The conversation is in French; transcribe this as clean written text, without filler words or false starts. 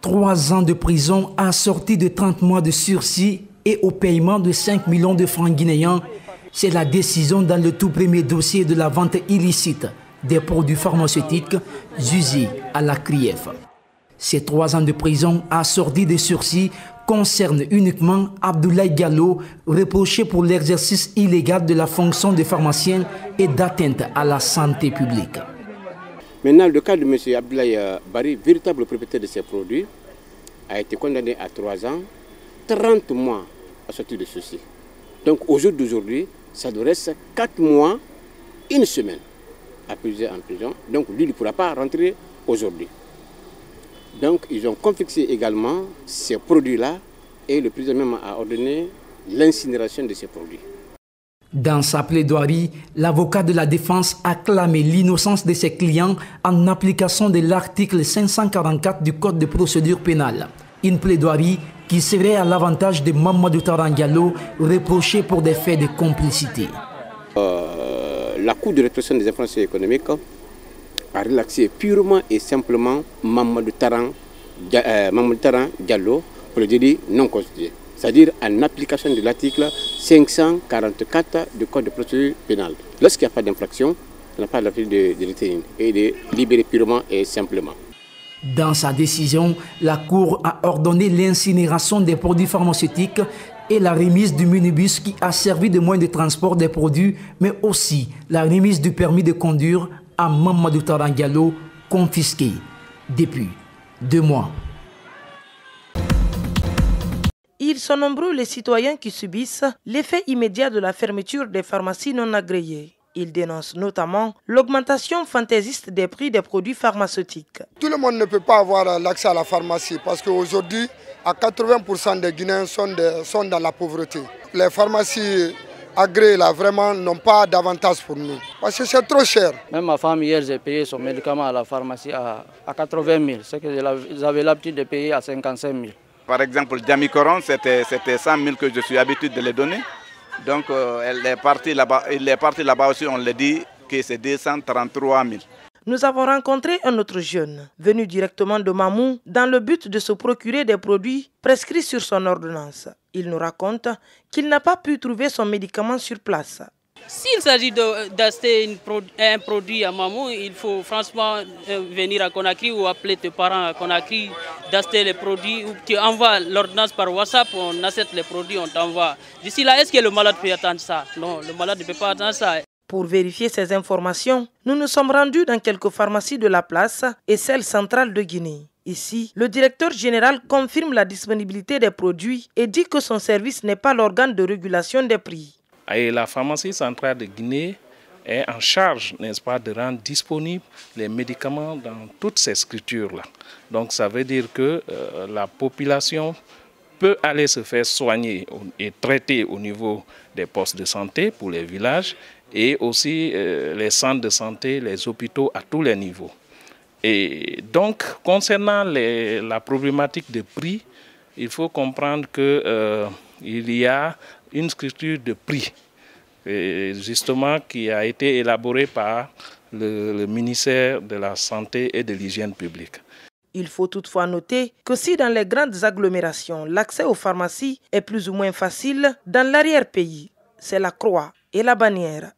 3 ans de prison assortis de 30 mois de sursis et au paiement de 5 millions de francs guinéens. C'est la décision dans le tout premier dossier de la vente illicite des produits pharmaceutiques jugés à la CRIEF. Ces 3 ans de prison assortis de sursis concernent uniquement Abdoulaye Diallo, reproché pour l'exercice illégal de la fonction de pharmacien et d'atteinte à la santé publique. Maintenant, le cas de M. Abdoulaye Bari, véritable propriétaire de ces produits, a été condamné à 3 ans, 30 mois à sortir de sursis. Donc au jour d'aujourd'hui, ça nous reste 4 mois, 1 semaine à puiser en prison. Donc lui, il ne pourra pas rentrer aujourd'hui. Donc ils ont confisqué également ces produits-là et le président même a ordonné l'incinération de ces produits. Dans sa plaidoirie, l'avocat de la défense a clamé l'innocence de ses clients en application de l'article 544 du Code de procédure pénale. Une plaidoirie qui serait à l'avantage de Mamadou Taran Diallo, reproché pour des faits de complicité. La Cour de répression des infractions économiques a relaxé purement et simplement Mamadou Taran Diallo pour le délit non constitué, c'est-à-dire en application de l'article 544 du Code de procédure pénale. Lorsqu'il n'y a pas d'infraction, on n'a pas l'habitude de retenir et de libérer purement et simplement. Dans sa décision, la Cour a ordonné l'incinération des produits pharmaceutiques et la remise du minibus qui a servi de moyen de transport des produits, mais aussi la remise du permis de conduire à Mamadou Taran Diallo, confisqué depuis 2 mois. Ils sont nombreux les citoyens qui subissent l'effet immédiat de la fermeture des pharmacies non agréées. Ils dénoncent notamment l'augmentation fantaisiste des prix des produits pharmaceutiques. Tout le monde ne peut pas avoir l'accès à la pharmacie parce qu'aujourd'hui, à 80% des Guinéens sont dans la pauvreté. Les pharmacies agréées là, vraiment n'ont pas d'avantage pour nous parce que c'est trop cher. Même ma femme hier, j'ai payé son médicament à la pharmacie à 80 000, ce que j'avais l'habitude de payer à 55 000. Par exemple, Diamicoron, c'était 100 000 que je suis habitué de les donner. Donc, il est parti là-bas aussi, on l'a dit que c'est 233 000. Nous avons rencontré un autre jeune, venu directement de Mamou, dans le but de se procurer des produits prescrits sur son ordonnance. Il nous raconte qu'il n'a pas pu trouver son médicament sur place. S'il s'agit d'acheter un produit à Mamou, il faut franchement venir à Conakry ou appeler tes parents à Conakry, d'acheter les produits, ou tu envoies l'ordonnance par WhatsApp, on achète les produits, on t'envoie. D'ici là, est-ce que le malade peut attendre ça? Non, le malade ne peut pas attendre ça. Pour vérifier ces informations, nous nous sommes rendus dans quelques pharmacies de la place et celle centrale de Guinée. Ici, le directeur général confirme la disponibilité des produits et dit que son service n'est pas l'organe de régulation des prix. Et la pharmacie centrale de Guinée est en charge, n'est-ce pas, de rendre disponibles les médicaments dans toutes ces structures-là. Donc ça veut dire que la population peut aller se faire soigner et traiter au niveau des postes de santé pour les villages et aussi les centres de santé, les hôpitaux à tous les niveaux. Et donc, concernant la problématique de prix, il faut comprendre qu'il y a une structure de prix, justement, qui a été élaborée par le ministère de la Santé et de l'Hygiène publique. Il faut toutefois noter que si dans les grandes agglomérations, l'accès aux pharmacies est plus ou moins facile, dans l'arrière-pays, c'est la croix et la bannière.